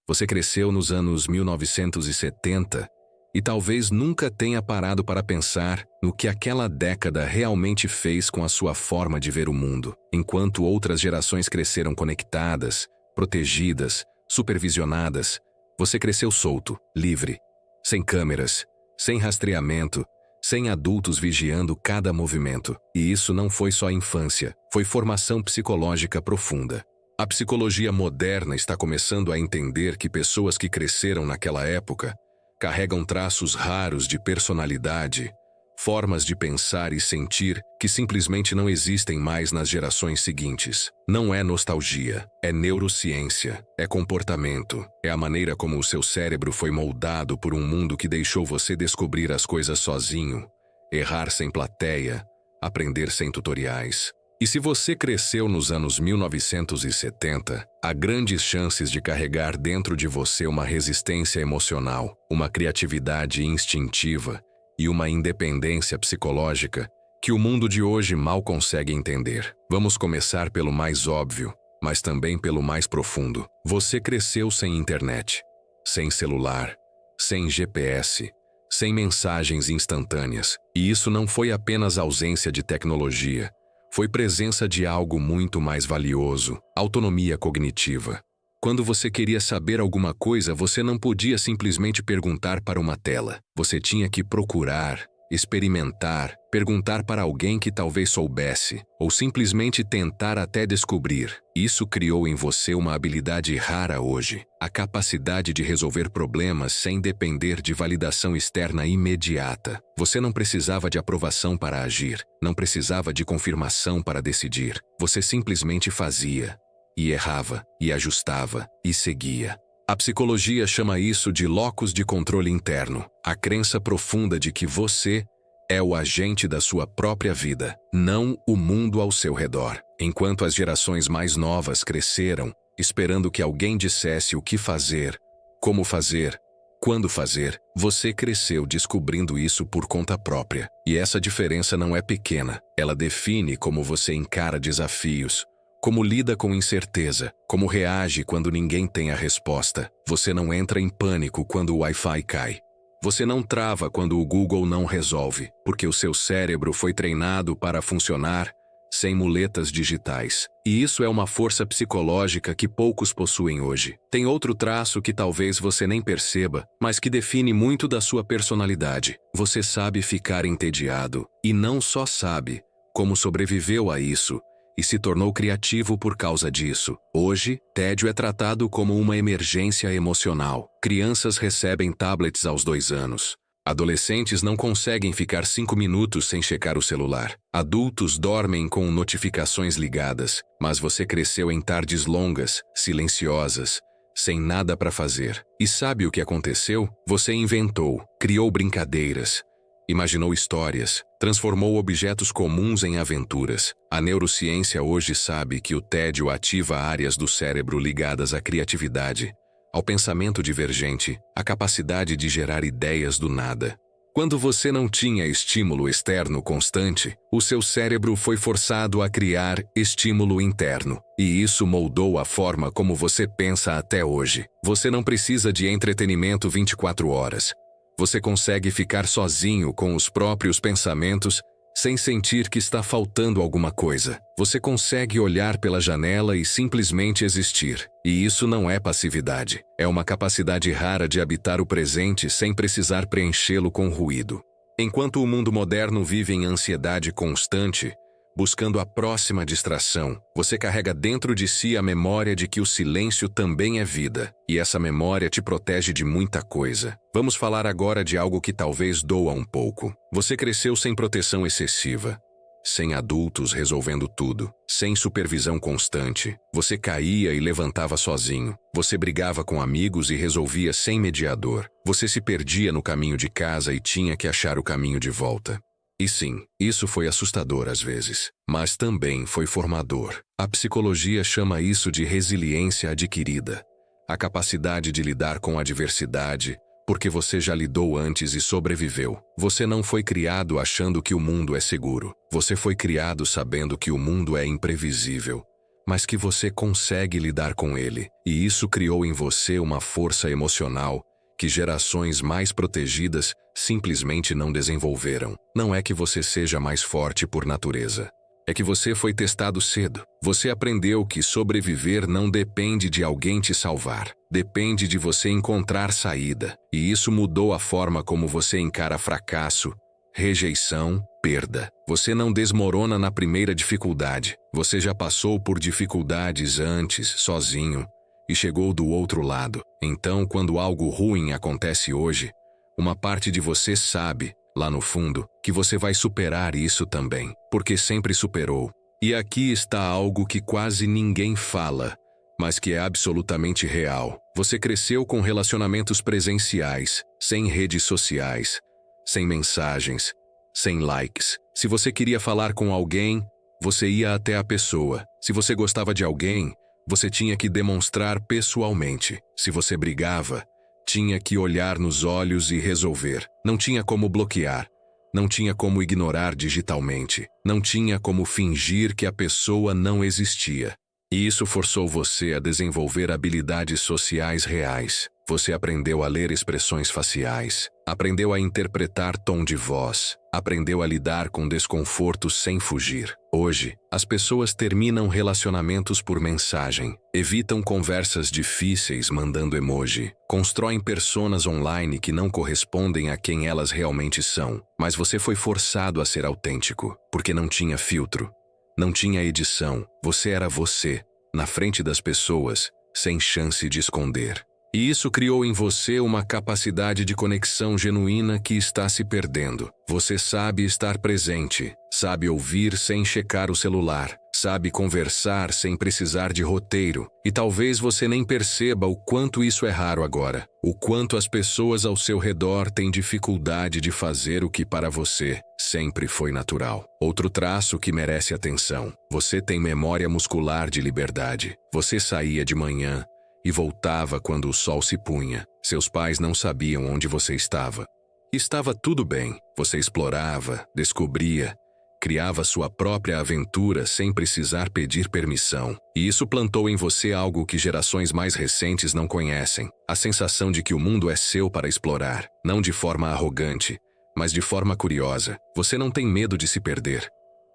Você cresceu nos anos 1970 e talvez nunca tenha parado para pensar no que aquela década realmente fez com a sua forma de ver o mundo. Enquanto outras gerações cresceram conectadas, protegidas, supervisionadas, você cresceu solto, livre, sem câmeras, sem rastreamento, sem adultos vigiando cada movimento. E isso não foi só infância, foi formação psicológica profunda. A psicologia moderna está começando a entender que pessoas que cresceram naquela época carregam traços raros de personalidade, formas de pensar e sentir que simplesmente não existem mais nas gerações seguintes. Não é nostalgia, é neurociência, é comportamento, é a maneira como o seu cérebro foi moldado por um mundo que deixou você descobrir as coisas sozinho, errar sem plateia, aprender sem tutoriais. E se você cresceu nos anos 1970, há grandes chances de carregar dentro de você uma resistência emocional, uma criatividade instintiva e uma independência psicológica que o mundo de hoje mal consegue entender. Vamos começar pelo mais óbvio, mas também pelo mais profundo. Você cresceu sem internet, sem celular, sem GPS, sem mensagens instantâneas. E isso não foi apenas ausência de tecnologia. Foi presença de algo muito mais valioso, autonomia cognitiva. Quando você queria saber alguma coisa, você não podia simplesmente perguntar para uma tela. Você tinha que procurar, experimentar, perguntar para alguém que talvez soubesse, ou simplesmente tentar até descobrir. Isso criou em você uma habilidade rara hoje, a capacidade de resolver problemas sem depender de validação externa imediata. Você não precisava de aprovação para agir, não precisava de confirmação para decidir. Você simplesmente fazia, e errava, e ajustava, e seguia. A psicologia chama isso de locus de controle interno, a crença profunda de que você é o agente da sua própria vida, não o mundo ao seu redor. Enquanto as gerações mais novas cresceram, esperando que alguém dissesse o que fazer, como fazer, quando fazer, você cresceu descobrindo isso por conta própria. E essa diferença não é pequena, ela define como você encara desafios, como lida com incerteza, como reage quando ninguém tem a resposta. Você não entra em pânico quando o Wi-Fi cai. Você não trava quando o Google não resolve, porque o seu cérebro foi treinado para funcionar sem muletas digitais. E isso é uma força psicológica que poucos possuem hoje. Tem outro traço que talvez você nem perceba, mas que define muito da sua personalidade. Você sabe ficar entediado, e não só sabe, como sobreviveu a isso, e se tornou criativo por causa disso. Hoje, tédio é tratado como uma emergência emocional. Crianças recebem tablets aos 2 anos. Adolescentes não conseguem ficar 5 minutos sem checar o celular. Adultos dormem com notificações ligadas, mas você cresceu em tardes longas, silenciosas, sem nada para fazer. E sabe o que aconteceu? Você inventou, criou brincadeiras, imaginou histórias, transformou objetos comuns em aventuras. A neurociência hoje sabe que o tédio ativa áreas do cérebro ligadas à criatividade, ao pensamento divergente, à capacidade de gerar ideias do nada. Quando você não tinha estímulo externo constante, o seu cérebro foi forçado a criar estímulo interno. E isso moldou a forma como você pensa até hoje. Você não precisa de entretenimento 24 horas. Você consegue ficar sozinho com os próprios pensamentos sem sentir que está faltando alguma coisa. Você consegue olhar pela janela e simplesmente existir. E isso não é passividade. É uma capacidade rara de habitar o presente sem precisar preenchê-lo com ruído. Enquanto o mundo moderno vive em ansiedade constante, buscando a próxima distração, você carrega dentro de si a memória de que o silêncio também é vida, e essa memória te protege de muita coisa. Vamos falar agora de algo que talvez doa um pouco. Você cresceu sem proteção excessiva, sem adultos resolvendo tudo, sem supervisão constante. Você caía e levantava sozinho. Você brigava com amigos e resolvia sem mediador. Você se perdia no caminho de casa e tinha que achar o caminho de volta. E sim, isso foi assustador às vezes, mas também foi formador. A psicologia chama isso de resiliência adquirida, a capacidade de lidar com a adversidade, porque você já lidou antes e sobreviveu. Você não foi criado achando que o mundo é seguro. Você foi criado sabendo que o mundo é imprevisível, mas que você consegue lidar com ele. E isso criou em você uma força emocional que gerações mais protegidas simplesmente não desenvolveram. Não é que você seja mais forte por natureza. É que você foi testado cedo. Você aprendeu que sobreviver não depende de alguém te salvar. Depende de você encontrar saída. E isso mudou a forma como você encara fracasso, rejeição, perda. Você não desmorona na primeira dificuldade. Você já passou por dificuldades antes, sozinho, e chegou do outro lado. Então, quando algo ruim acontece hoje, uma parte de você sabe, lá no fundo, que você vai superar isso também, porque sempre superou. E aqui está algo que quase ninguém fala, mas que é absolutamente real. Você cresceu com relacionamentos presenciais, sem redes sociais, sem mensagens, sem likes. Se você queria falar com alguém, você ia até a pessoa. Se você gostava de alguém, você tinha que demonstrar pessoalmente. Se você brigava, tinha que olhar nos olhos e resolver. Não tinha como bloquear. Não tinha como ignorar digitalmente. Não tinha como fingir que a pessoa não existia. E isso forçou você a desenvolver habilidades sociais reais. Você aprendeu a ler expressões faciais, aprendeu a interpretar tom de voz, aprendeu a lidar com desconforto sem fugir. Hoje, as pessoas terminam relacionamentos por mensagem, evitam conversas difíceis mandando emoji, constroem personas online que não correspondem a quem elas realmente são. Mas você foi forçado a ser autêntico, porque não tinha filtro, não tinha edição. Você era você, na frente das pessoas, sem chance de esconder. E isso criou em você uma capacidade de conexão genuína que está se perdendo. Você sabe estar presente, sabe ouvir sem checar o celular, sabe conversar sem precisar de roteiro. E talvez você nem perceba o quanto isso é raro agora. O quanto as pessoas ao seu redor têm dificuldade de fazer o que para você sempre foi natural. Outro traço que merece atenção. Você tem memória muscular de liberdade. Você saía de manhã e voltava quando o sol se punha. Seus pais não sabiam onde você estava. Estava tudo bem. Você explorava, descobria, criava sua própria aventura sem precisar pedir permissão. E isso plantou em você algo que gerações mais recentes não conhecem. A sensação de que o mundo é seu para explorar. Não de forma arrogante, mas de forma curiosa. Você não tem medo de se perder.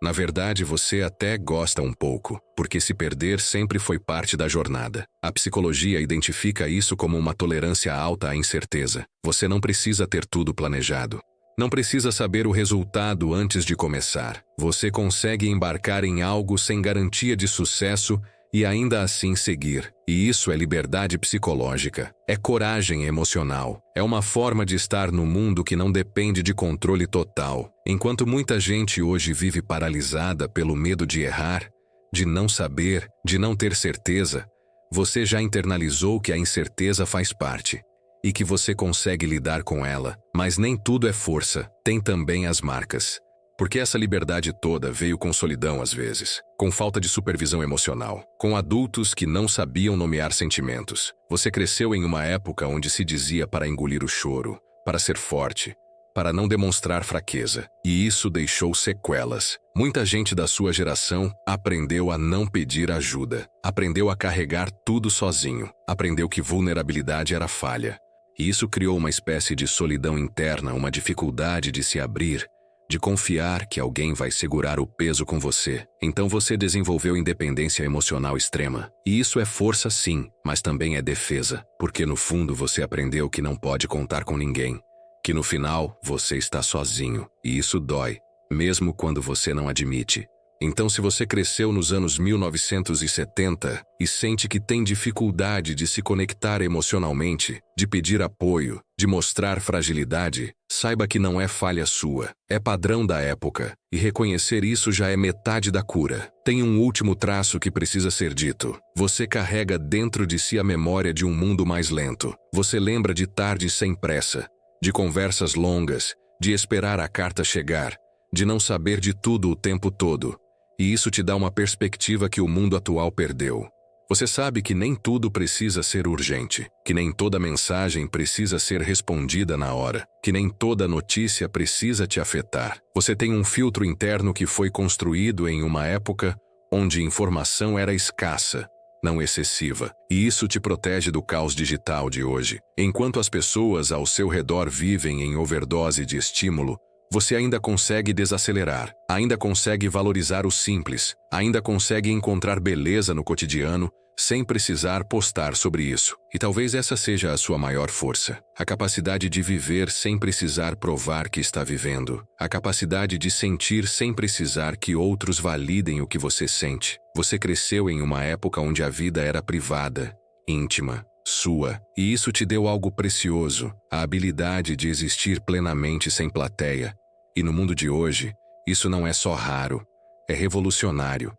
Na verdade, você até gosta um pouco, porque se perder sempre foi parte da jornada. A psicologia identifica isso como uma tolerância alta à incerteza. Você não precisa ter tudo planejado. Não precisa saber o resultado antes de começar. Você consegue embarcar em algo sem garantia de sucesso e ainda assim seguir. E isso é liberdade psicológica. É coragem emocional. É uma forma de estar no mundo que não depende de controle total. Enquanto muita gente hoje vive paralisada pelo medo de errar, de não saber, de não ter certeza, você já internalizou que a incerteza faz parte e que você consegue lidar com ela. Mas nem tudo é força, tem também as marcas. Porque essa liberdade toda veio com solidão às vezes, com falta de supervisão emocional, com adultos que não sabiam nomear sentimentos. Você cresceu em uma época onde se dizia para engolir o choro, para ser forte, para não demonstrar fraqueza. E isso deixou sequelas. Muita gente da sua geração aprendeu a não pedir ajuda, aprendeu a carregar tudo sozinho, aprendeu que vulnerabilidade era falha. E isso criou uma espécie de solidão interna, uma dificuldade de se abrir, de confiar que alguém vai segurar o peso com você. Então você desenvolveu independência emocional extrema. E isso é força sim, mas também é defesa. Porque no fundo você aprendeu que não pode contar com ninguém. Que no final você está sozinho. E isso dói, mesmo quando você não admite. Então se você cresceu nos anos 1970 e sente que tem dificuldade de se conectar emocionalmente, de pedir apoio, de mostrar fragilidade, saiba que não é falha sua, é padrão da época, e reconhecer isso já é metade da cura. Tem um último traço que precisa ser dito. Você carrega dentro de si a memória de um mundo mais lento. Você lembra de tardes sem pressa, de conversas longas, de esperar a carta chegar, de não saber de tudo o tempo todo. E isso te dá uma perspectiva que o mundo atual perdeu. Você sabe que nem tudo precisa ser urgente, que nem toda mensagem precisa ser respondida na hora, que nem toda notícia precisa te afetar. Você tem um filtro interno que foi construído em uma época onde informação era escassa, não excessiva, e isso te protege do caos digital de hoje. Enquanto as pessoas ao seu redor vivem em overdose de estímulo, você ainda consegue desacelerar, ainda consegue valorizar o simples, ainda consegue encontrar beleza no cotidiano, sem precisar postar sobre isso. E talvez essa seja a sua maior força. A capacidade de viver sem precisar provar que está vivendo. A capacidade de sentir sem precisar que outros validem o que você sente. Você cresceu em uma época onde a vida era privada, íntima, sua. E isso te deu algo precioso, a habilidade de existir plenamente sem plateia. E no mundo de hoje, isso não é só raro, é revolucionário.